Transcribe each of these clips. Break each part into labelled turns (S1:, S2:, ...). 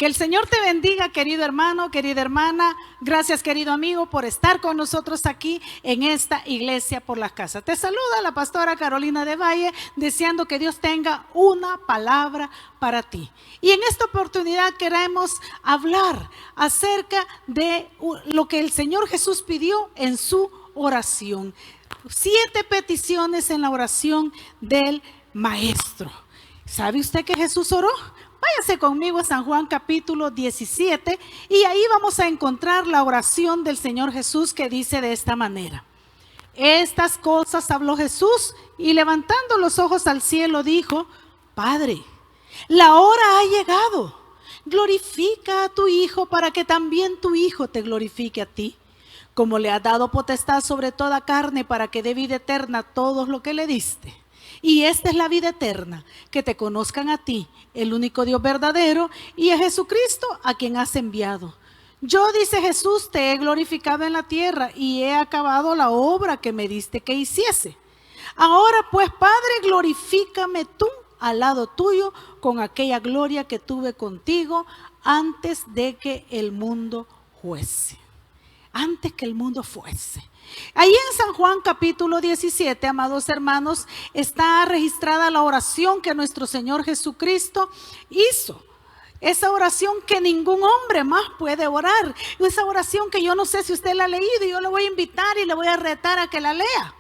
S1: Que el Señor te bendiga, querido hermano, querida hermana. Gracias, querido amigo, por estar con nosotros aquí en esta iglesia por las casas. Te saluda la pastora Carolina de Valle, deseando que Dios tenga una palabra para ti. Y en esta oportunidad queremos hablar acerca de lo que el Señor Jesús pidió en su oración. 7 peticiones en la oración del Maestro. ¿Sabe usted que Jesús oró? Váyase conmigo a San Juan capítulo 17 y ahí vamos a encontrar la oración del Señor Jesús que dice de esta manera. Estas cosas habló Jesús y levantando los ojos al cielo dijo: Padre, la hora ha llegado. Glorifica a tu Hijo para que también tu Hijo te glorifique a ti. Como le has dado potestad sobre toda carne para que dé vida eterna a todos lo que le diste. Y esta es la vida eterna, que te conozcan a ti, el único Dios verdadero, y a Jesucristo a quien has enviado. Yo, dice Jesús, te he glorificado en la tierra y he acabado la obra que me diste que hiciese. Ahora pues, Padre, glorifícame tú al lado tuyo con aquella gloria que tuve contigo antes de que el mundo fuese. Antes que el mundo fuese. Ahí en San Juan capítulo 17, amados hermanos, está registrada la oración que nuestro Señor Jesucristo hizo. Esa oración que ningún hombre más puede orar. Esa oración que yo no sé si usted la ha leído y yo le voy a invitar y le voy a retar a que la lea.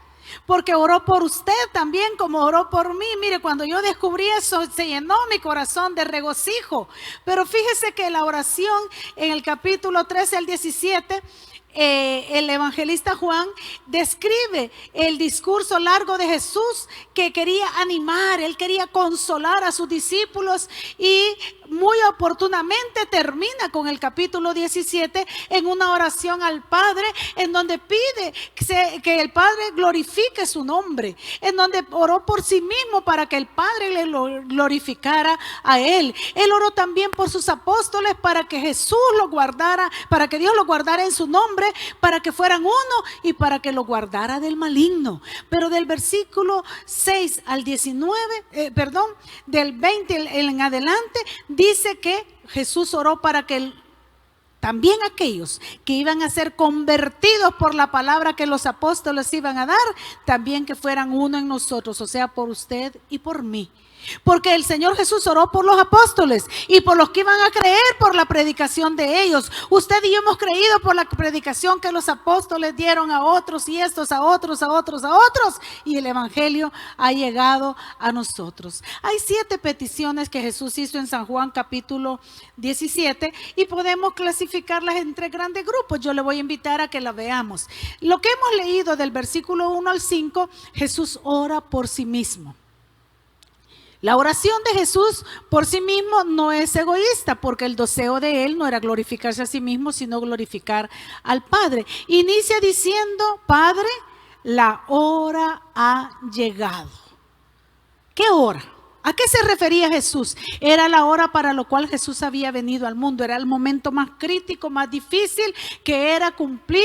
S1: Porque oró por usted también como oró por mí. Mire, cuando yo descubrí eso, se llenó mi corazón de regocijo. Pero fíjese que la oración en el capítulo 13 al 17... el evangelista Juan describe el discurso largo de Jesús que quería animar, él quería consolar a sus discípulos y muy oportunamente termina con el capítulo 17 en una oración al Padre en donde pide que el Padre glorifique su nombre, en donde oró por sí mismo para que el Padre le glorificara a él. Él oró también por sus apóstoles para que Jesús lo guardara, para que Dios lo guardara en su nombre, para que fueran uno y para que lo guardara del maligno. Pero del versículo 6 al 19, del 20 en adelante, dice que Jesús oró para que también aquellos que iban a ser convertidos por la palabra que los apóstoles iban a dar, también que fueran uno en nosotros, o sea, por usted y por mí. Porque el Señor Jesús oró por los apóstoles y por los que iban a creer por la predicación de ellos. Usted y yo hemos creído por la predicación que los apóstoles dieron a otros y estos a otros, a otros, a otros. Y el evangelio ha llegado a nosotros. Hay 7 peticiones que Jesús hizo en San Juan capítulo 17 y podemos clasificarlas entre grandes grupos. Yo le voy a invitar a que la veamos. Lo que hemos leído del versículo 1 al 5, Jesús ora por sí mismo. La oración de Jesús por sí mismo no es egoísta, porque el deseo de él no era glorificarse a sí mismo, sino glorificar al Padre. Inicia diciendo: Padre, la hora ha llegado. ¿Qué hora? ¿A qué se refería Jesús? Era la hora para lo cual Jesús había venido al mundo. Era el momento más crítico, más difícil, que era cumplir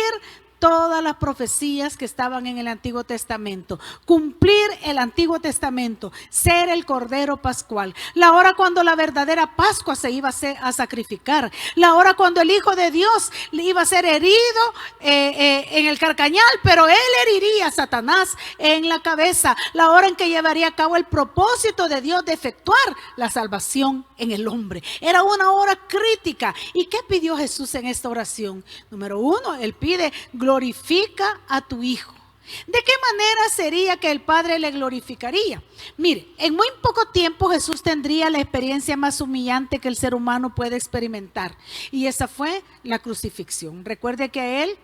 S1: todas las profecías que estaban en el Antiguo Testamento, cumplir el Antiguo Testamento, ser el Cordero Pascual, la hora cuando la verdadera Pascua se iba a sacrificar, la hora cuando el Hijo de Dios iba a ser herido en el carcañal, pero él heriría a Satanás en la cabeza, la hora en que llevaría a cabo el propósito de Dios de efectuar la salvación en el hombre. Era una hora crítica. ¿Y qué pidió Jesús en esta oración? Número 1, él pide: glorifica a tu Hijo. ¿De qué manera sería que el Padre le glorificaría? Mire, en muy poco tiempo Jesús tendría la experiencia más humillante que el ser humano puede experimentar. Y esa fue la crucifixión. Recuerde que a él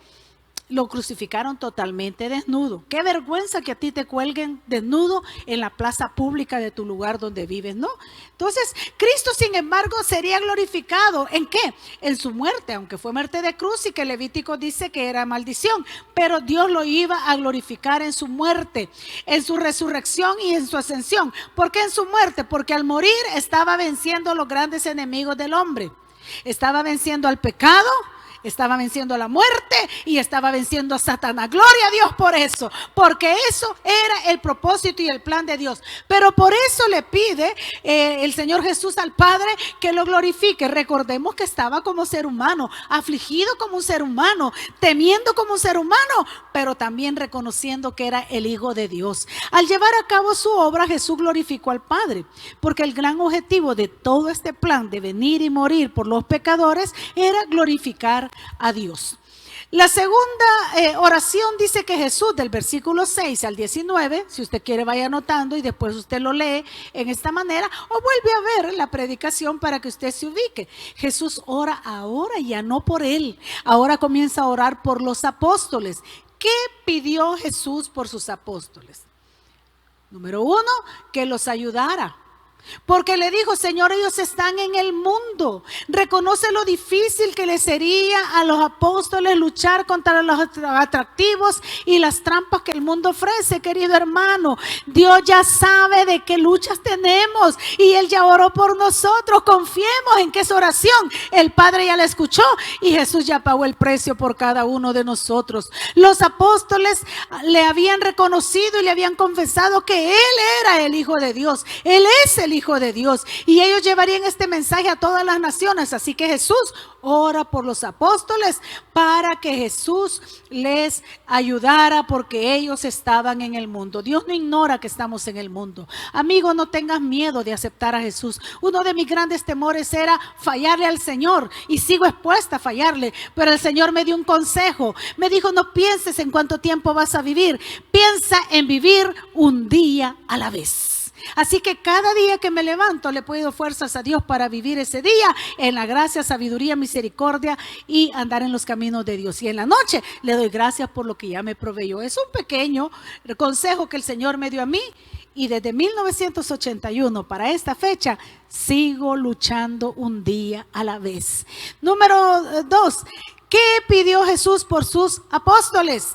S1: lo crucificaron totalmente desnudo. Qué vergüenza que a ti te cuelguen desnudo en la plaza pública de tu lugar donde vives, ¿no? Entonces, Cristo, sin embargo, sería glorificado. ¿En qué? En su muerte, aunque fue muerte de cruz y que Levítico dice que era maldición. Pero Dios lo iba a glorificar en su muerte, en su resurrección y en su ascensión. ¿Por qué en su muerte? Porque al morir estaba venciendo los grandes enemigos del hombre. Estaba venciendo al pecado, estaba venciendo la muerte y estaba venciendo a Satanás. Gloria a Dios por eso, porque eso era el propósito y el plan de Dios. Pero por eso le pide el Señor Jesús al Padre que lo glorifique. Recordemos que estaba como ser humano, afligido como un ser humano, temiendo como un ser humano, pero también reconociendo que era el Hijo de Dios. Al llevar a cabo su obra, Jesús glorificó al Padre, porque el gran objetivo de todo este plan de venir y morir por los pecadores era glorificar a Dios. La segunda oración dice que Jesús, del versículo 6 al 19, si usted quiere vaya anotando y después usted lo lee en esta manera o vuelve a ver la predicación para que usted se ubique. Jesús ora ahora, ya no por él, ahora comienza a orar por los apóstoles. ¿Qué pidió Jesús por sus apóstoles? Número 1, que los ayudara. Porque le dijo: Señor, ellos están en el mundo. Reconoce lo difícil que les sería a los apóstoles luchar contra los atractivos y las trampas que el mundo ofrece, querido hermano. Dios ya sabe de qué luchas tenemos y Él ya oró por nosotros. Confiemos en que esa oración el Padre ya la escuchó y Jesús ya pagó el precio por cada uno de nosotros. Los apóstoles le habían reconocido y le habían confesado que Él era el Hijo de Dios. Él es el Hijo de Dios y ellos llevarían este mensaje a todas las naciones. Así que Jesús ora por los apóstoles para que Jesús les ayudara, porque ellos estaban en el mundo. Dios no ignora que estamos en el mundo. Amigo, no tengas miedo de aceptar a Jesús. Uno de mis grandes temores era fallarle al Señor y sigo expuesta a fallarle, pero el Señor me dio un consejo. Me dijo: no pienses en cuánto tiempo vas a vivir, piensa en vivir un día a la vez. Así que cada día que me levanto le pido fuerzas a Dios para vivir ese día en la gracia, sabiduría, misericordia y andar en los caminos de Dios. Y en la noche le doy gracias por lo que ya me proveyó. Es un pequeño consejo que el Señor me dio a mí y desde 1981 para esta fecha sigo luchando un día a la vez. Número 2, ¿qué pidió Jesús por sus apóstoles?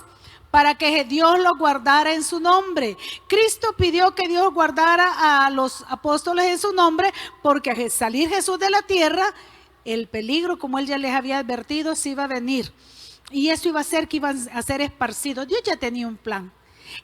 S1: Para que Dios los guardara en su nombre. Cristo pidió que Dios guardara a los apóstoles en su nombre, porque al salir Jesús de la tierra, el peligro, como Él ya les había advertido, se iba a venir. Y eso iba a ser que iban a ser esparcidos. Dios ya tenía un plan.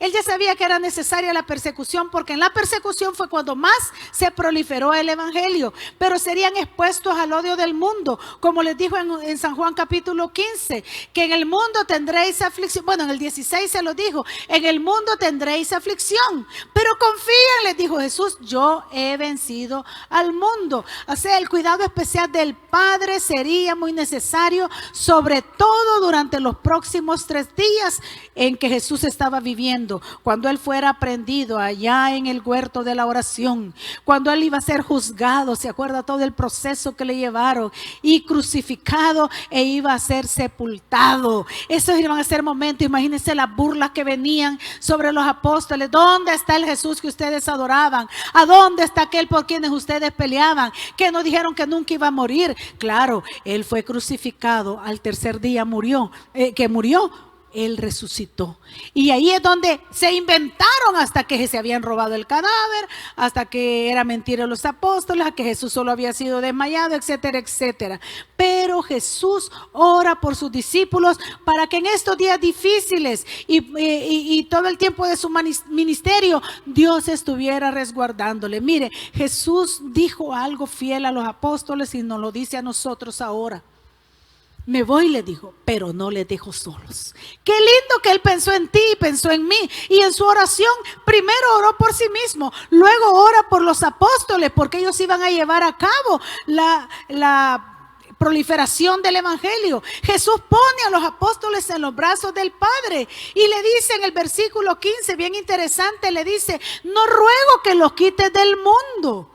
S1: Él ya sabía que era necesaria la persecución, porque en la persecución fue cuando más se proliferó el evangelio, pero serían expuestos al odio del mundo, como les dijo en San Juan capítulo 15, que en el mundo tendréis aflicción. Bueno, en el 16 se lo dijo: en el mundo tendréis aflicción, pero confíen, les dijo Jesús, yo he vencido al mundo. O sea, el cuidado especial del Padre sería muy necesario, sobre todo durante los próximos 3 días en que Jesús estaba viviendo. Cuando Él fuera prendido allá en el huerto de la oración, cuando Él iba a ser juzgado, se acuerda todo el proceso que le llevaron, y crucificado e iba a ser sepultado. Esos iban a ser momentos, imagínense las burlas que venían sobre los apóstoles. ¿Dónde está el Jesús que ustedes adoraban? ¿A dónde está aquel por quienes ustedes peleaban? Que nos dijeron que nunca iba a morir. Claro, Él fue crucificado, al tercer día murió, Él resucitó. Y ahí es donde se inventaron hasta que se habían robado el cadáver, hasta que era mentira los apóstoles, que Jesús solo había sido desmayado, etcétera, etcétera. Pero Jesús ora por sus discípulos para que en estos días difíciles y todo el tiempo de su ministerio, Dios estuviera resguardándole. Mire, Jesús dijo algo fiel a los apóstoles y nos lo dice a nosotros ahora. Me voy, le dijo, pero no les dejo solos. Qué lindo que Él pensó en ti y pensó en mí. Y en su oración, primero oró por sí mismo, luego ora por los apóstoles, porque ellos iban a llevar a cabo la proliferación del evangelio. Jesús pone a los apóstoles en los brazos del Padre y le dice en el versículo 15, bien interesante, le dice: no ruego que los quites del mundo.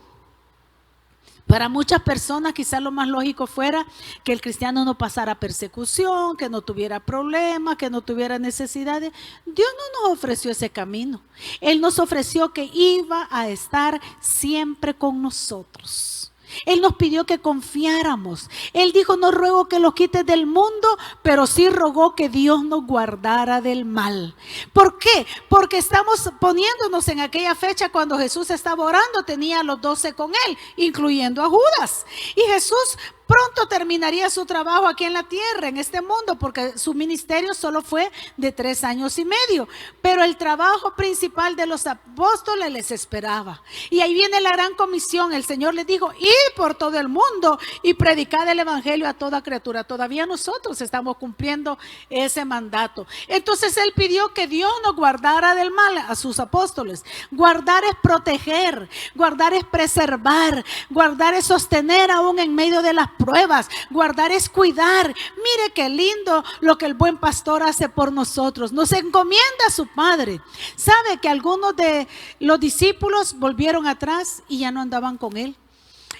S1: Para muchas personas quizás lo más lógico fuera que el cristiano no pasara persecución, que no tuviera problemas, que no tuviera necesidades. Dios no nos ofreció ese camino. Él nos ofreció que iba a estar siempre con nosotros. Él nos pidió que confiáramos. Él dijo: no ruego que los quites del mundo, pero sí rogó que Dios nos guardara del mal. ¿Por qué? Porque estamos poniéndonos en aquella fecha cuando Jesús estaba orando, tenía a los 12 con Él, incluyendo a Judas. Y Jesús pronto terminaría su trabajo aquí en la tierra, en este mundo, porque su ministerio solo fue de 3 años y medio. Pero el trabajo principal de los apóstoles les esperaba. Y ahí viene la gran comisión. El Señor les dijo: id por todo el mundo y predicad el evangelio a toda criatura. Todavía nosotros estamos cumpliendo ese mandato. Entonces Él pidió que Dios nos guardara del mal a sus apóstoles. Guardar es proteger, guardar es preservar, guardar es sostener aún en medio de las pruebas, guardar es cuidar. Mire qué lindo lo que el buen pastor hace por nosotros. Nos encomienda a su Padre. ¿Sabe que algunos de los discípulos volvieron atrás y ya no andaban con Él?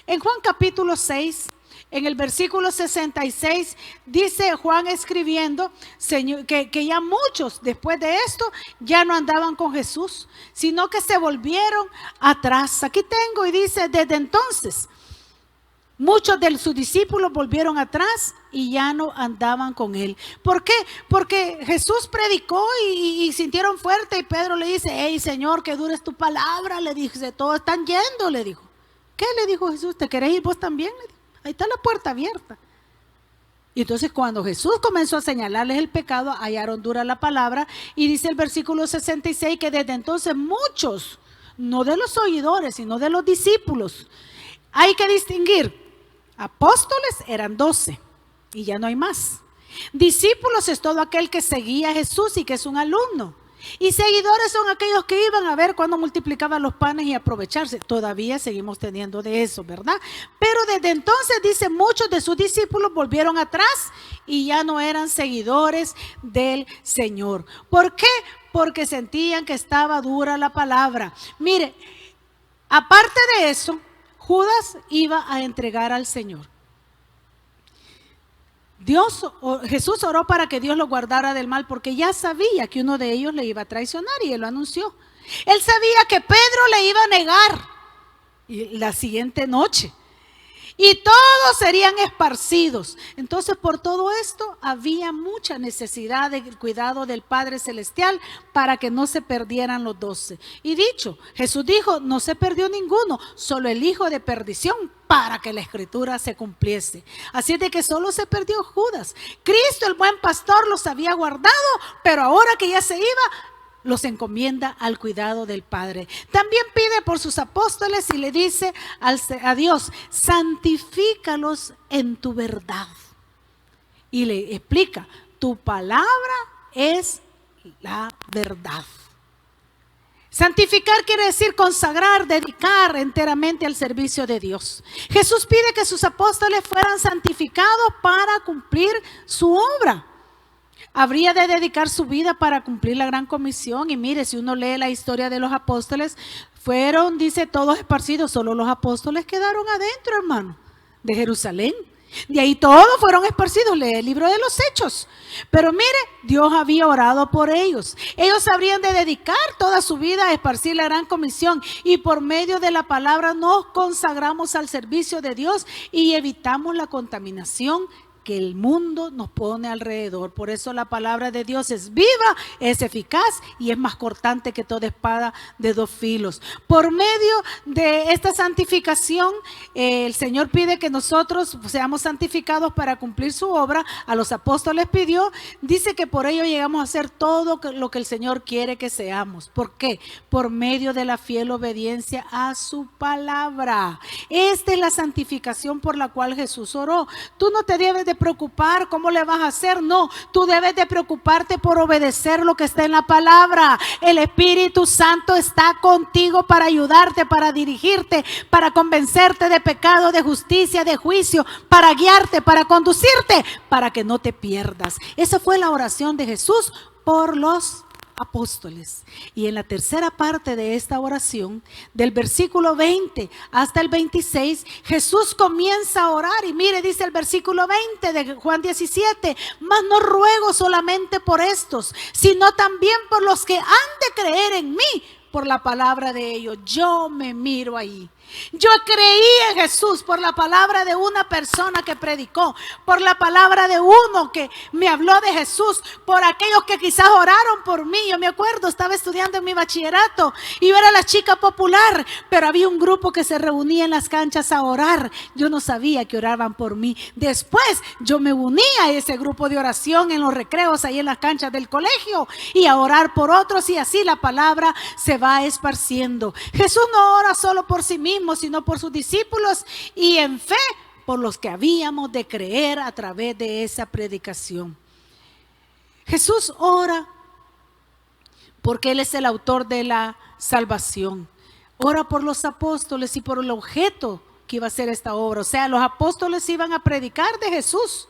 S1: En Juan capítulo 6, en el versículo 66, dice Juan escribiendo que ya muchos después de esto ya no andaban con Jesús, sino que se volvieron atrás. Aquí tengo y dice: desde entonces muchos de sus discípulos volvieron atrás y ya no andaban con Él. ¿Por qué? Porque Jesús predicó y sintieron fuerte, y Pedro le dice: hey, Señor, que dura es tu palabra. Le dice: todos están yendo, le dijo. ¿Qué le dijo Jesús? ¿Te querés ir vos también? Le dijo. Ahí está la puerta abierta. Y entonces cuando Jesús comenzó a señalarles el pecado, hallaron dura la palabra, y dice el versículo 66 que desde entonces muchos, no de los oidores, sino de los discípulos. Hay que distinguir: apóstoles eran 12 y ya no hay más. Discípulos es todo aquel que seguía a Jesús y que es un alumno. Y seguidores son aquellos que iban a ver cuando multiplicaban los panes y aprovecharse. Todavía seguimos teniendo de eso, ¿verdad? Pero desde entonces, dice, muchos de sus discípulos volvieron atrás y ya no eran seguidores del Señor. ¿Por qué? Porque sentían que estaba dura la palabra. Mire, aparte de eso, Judas iba a entregar al Señor. Jesús oró para que Dios lo guardara del mal, porque ya sabía que uno de ellos le iba a traicionar, y Él lo anunció. Él sabía que Pedro le iba a negar la siguiente noche, y todos serían esparcidos. Entonces, por todo esto había mucha necesidad del cuidado del Padre Celestial para que no se perdieran los 12. Y dicho, Jesús dijo: no se perdió ninguno, solo el hijo de perdición, para que la escritura se cumpliese. Así de que solo se perdió Judas. Cristo, el buen pastor, los había guardado, pero ahora que ya se iba, los encomienda al cuidado del Padre. También pide por sus apóstoles y le dice a Dios: santifícalos en tu verdad. Y le explica: tu palabra es la verdad. Santificar quiere decir consagrar, dedicar enteramente al servicio de Dios. Jesús pide que sus apóstoles fueran santificados para cumplir su obra. Habría de dedicar su vida para cumplir la gran comisión. Y mire, si uno lee la historia de los apóstoles, fueron, dice, todos esparcidos. Solo los apóstoles quedaron adentro, hermano, de Jerusalén. De ahí todos fueron esparcidos. Lee el libro de los Hechos. Pero mire, Dios había orado por ellos. Ellos habrían de dedicar toda su vida a esparcir la gran comisión, y por medio de la palabra nos consagramos al servicio de Dios y evitamos la contaminación que el mundo nos pone alrededor. Por eso la palabra de Dios es viva, es eficaz y es más cortante que toda espada de 2 filos. Por medio de esta santificación, el Señor pide que nosotros seamos santificados para cumplir su obra. A los apóstoles pidió, dice que por ello llegamos a hacer todo lo que el Señor quiere que seamos. ¿Por qué? Por medio de la fiel obediencia a su palabra. Esta es la santificación por la cual Jesús oró. Tú no te debes de preocupar cómo le vas a hacer, no, tú debes de preocuparte por obedecer lo que está en la palabra. El Espíritu Santo está contigo para ayudarte, para dirigirte, para convencerte de pecado, de justicia, de juicio, para guiarte, para conducirte, para que no te pierdas. Esa fue la oración de Jesús por los apóstoles. Y en la tercera parte de esta oración, del versículo 20 hasta el 26, Jesús comienza a orar. Y mire, dice el versículo 20 de Juan 17: mas no ruego solamente por estos, sino también por los que han de creer en mí por la palabra de ellos. Yo me miro ahí. Yo creí en Jesús por la palabra de una persona que predicó, por la palabra de uno que me habló de Jesús, por aquellos que quizás oraron por mí. Yo me acuerdo, estaba estudiando en mi bachillerato y yo era la chica popular, pero había un grupo que se reunía en las canchas a orar. Yo no sabía que oraban por mí. Después yo me uní a ese grupo de oración en los recreos, ahí en las canchas del colegio, y a orar por otros, y así la palabra se va esparciendo. Jesús no ora solo por sí mismo, sino por sus discípulos, y en fe por los que habíamos de creer a través de esa predicación. Jesús ora porque Él es el autor de la salvación. Ora por los apóstoles y por el objeto que iba a ser esta obra. O sea, los apóstoles iban a predicar de Jesús,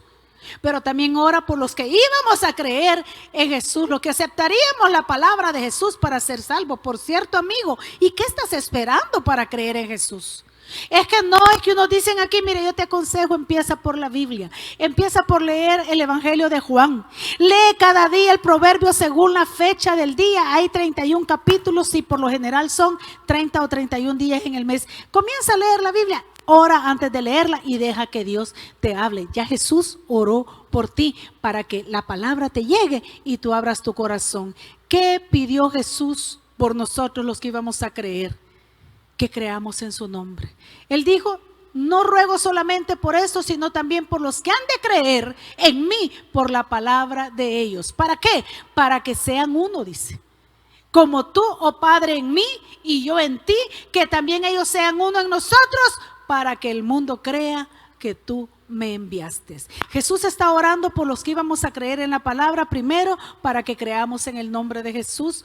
S1: pero también ora por los que íbamos a creer en Jesús, los que aceptaríamos la palabra de Jesús para ser salvos. Por cierto, amigo, ¿y qué estás esperando para creer en Jesús? Es que no, es que unos dicen aquí, mire, yo te aconsejo, empieza por la Biblia, empieza por leer el Evangelio de Juan, lee cada día el proverbio según la fecha del día. Hay 31 capítulos y por lo general son 30 o 31 días en el mes. Comienza a leer la Biblia, ora antes de leerla y deja que Dios te hable. Ya Jesús oró por ti para que la palabra te llegue y tú abras tu corazón. ¿Qué pidió Jesús por nosotros los que íbamos a creer? Que creamos en su nombre. Él dijo: no ruego solamente por esto, sino también por los que han de creer en mí por la palabra de ellos. ¿Para qué? Para que sean uno, dice. Como tú, oh Padre, en mí y yo en ti, que también ellos sean uno en nosotros, para que el mundo crea que tú me enviaste. Jesús está orando por los que íbamos a creer en la palabra, primero, para que creamos en el nombre de Jesús,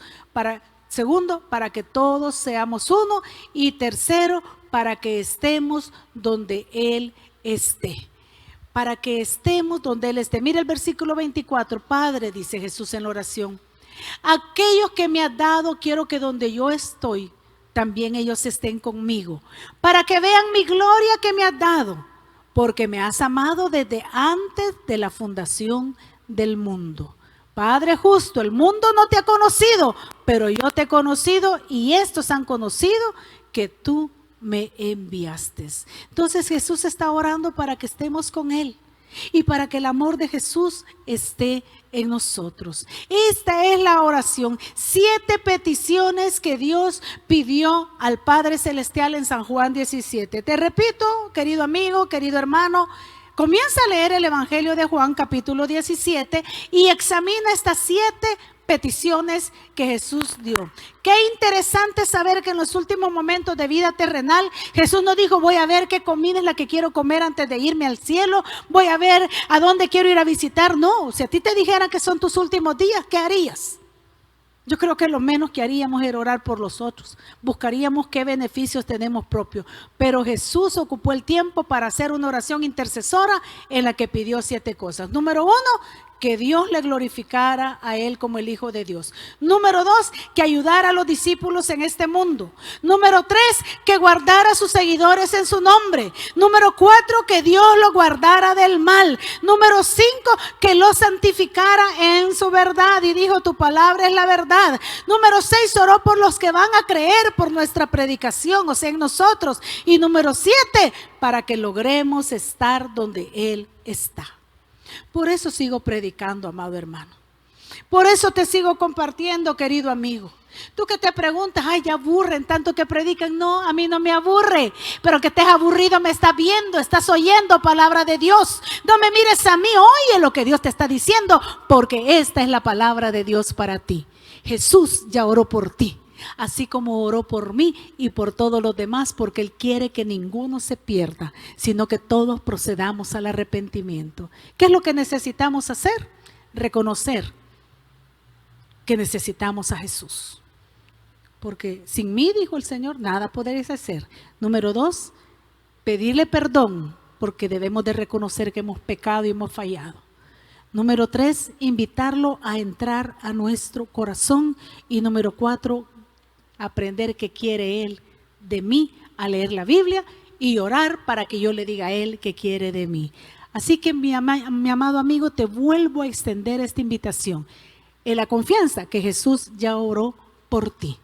S1: segundo, para que todos seamos uno, y tercero, para que estemos donde Él esté. Para que estemos donde Él esté. Mira el versículo 24. Padre, dice Jesús en la oración, aquellos que me has dado, quiero que donde yo estoy, también ellos estén conmigo, para que vean mi gloria que me has dado, porque me has amado desde antes de la fundación del mundo. Padre justo, el mundo no te ha conocido, pero yo te he conocido, y estos han conocido que tú me enviaste. Entonces Jesús está orando para que estemos con Él y para que el amor de Jesús esté en nosotros. Esta es la oración. 7 peticiones que Dios pidió al Padre Celestial en San Juan 17. Te repito, querido amigo, querido hermano, comienza a leer el Evangelio de Juan capítulo 17 y examina estas 7 peticiones que Jesús dio. Qué interesante saber que en los últimos momentos de vida terrenal, Jesús no dijo: voy a ver qué comida es la que quiero comer antes de irme al cielo, voy a ver a dónde quiero ir a visitar. No, si a ti te dijeran que son tus últimos días, ¿qué harías? Yo creo que lo menos que haríamos era orar por los otros. Buscaríamos qué beneficios tenemos propios. Pero Jesús ocupó el tiempo para hacer una oración intercesora en la que pidió 7 cosas. Número 1, que Dios le glorificara a Él como el Hijo de Dios. Número 2, que ayudara a los discípulos en este mundo. Número 3, que guardara a sus seguidores en su nombre. Número 4, que Dios lo guardara del mal. Número 5, que lo santificara en su verdad, y dijo: tu palabra es la verdad. Número 6, oró por los que van a creer por nuestra predicación, o sea, en nosotros. Y número 7, para que logremos estar donde Él está. Por eso sigo predicando, amado hermano. Por eso te sigo compartiendo, querido amigo. Tú que te preguntas: ay, ya aburren tanto que predican. No, a mí no me aburre. Pero que estés aburrido, me estás viendo, estás oyendo palabra de Dios. No me mires a mí, oye lo que Dios te está diciendo, porque esta es la palabra de Dios para ti. Jesús ya oró por ti, así como oró por mí y por todos los demás, porque Él quiere que ninguno se pierda, sino que todos procedamos al arrepentimiento. ¿Qué es lo que necesitamos hacer? Reconocer que necesitamos a Jesús. Porque sin mí, dijo el Señor, nada podréis hacer. Número 2, pedirle perdón, porque debemos de reconocer que hemos pecado y hemos fallado. Número 3, invitarlo a entrar a nuestro corazón. Y número 4, aprender qué quiere Él de mí, a leer la Biblia y orar para que yo le diga a Él qué quiere de mí. Así que mi amado amigo, te vuelvo a extender esta invitación en la confianza que Jesús ya oró por ti.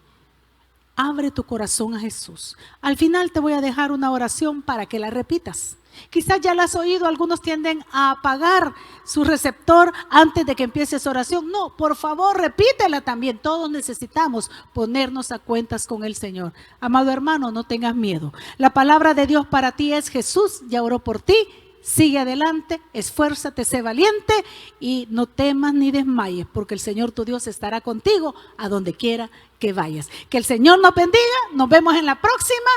S1: Abre tu corazón a Jesús. Al final te voy a dejar una oración para que la repitas. Quizás ya la has oído, algunos tienden a apagar su receptor antes de que empiece esa oración. No, por favor, repítela también. Todos necesitamos ponernos a cuentas con el Señor. Amado hermano, no tengas miedo. La palabra de Dios para ti es: Jesús ya oró por ti. Sigue adelante, esfuérzate, sé valiente y no temas ni desmayes, porque el Señor tu Dios estará contigo a donde quiera que vayas. Que el Señor nos bendiga, nos vemos en la próxima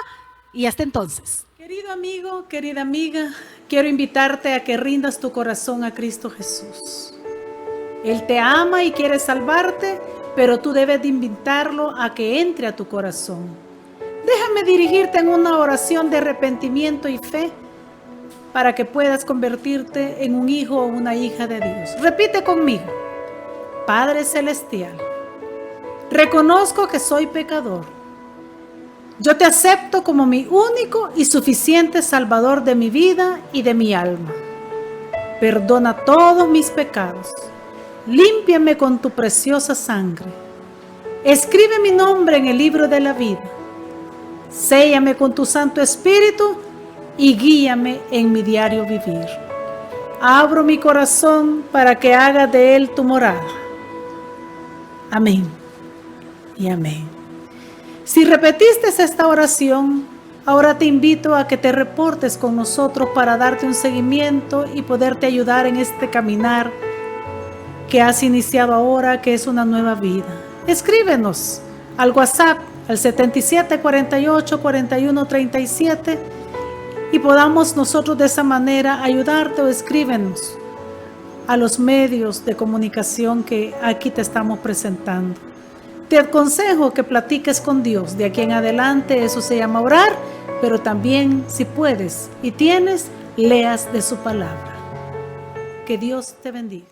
S1: y hasta entonces. Querido amigo, querida amiga, quiero invitarte a que rindas tu corazón a Cristo Jesús. Él te ama y quiere salvarte, pero tú debes de invitarlo a que entre a tu corazón. Déjame dirigirte en una oración de arrepentimiento y fe para que puedas convertirte en un hijo o una hija de Dios. Repite conmigo: Padre Celestial, reconozco que soy pecador. Yo te acepto como mi único y suficiente Salvador de mi vida y de mi alma. Perdona todos mis pecados. Límpiame con tu preciosa sangre. Escribe mi nombre en el libro de la vida. Séllame con tu Santo Espíritu y guíame en mi diario vivir. Abro mi corazón para que hagas de él tu morada. Amén y amén. Si repetiste esta oración, ahora te invito a que te reportes con nosotros para darte un seguimiento y poderte ayudar en este caminar que has iniciado ahora, que es una nueva vida. Escríbenos al WhatsApp al 77484137 y podamos nosotros de esa manera ayudarte, o escríbenos a los medios de comunicación que aquí te estamos presentando. Te aconsejo que platiques con Dios. De aquí en adelante eso se llama orar, pero también, si puedes y tienes, leas de su palabra. Que Dios te bendiga.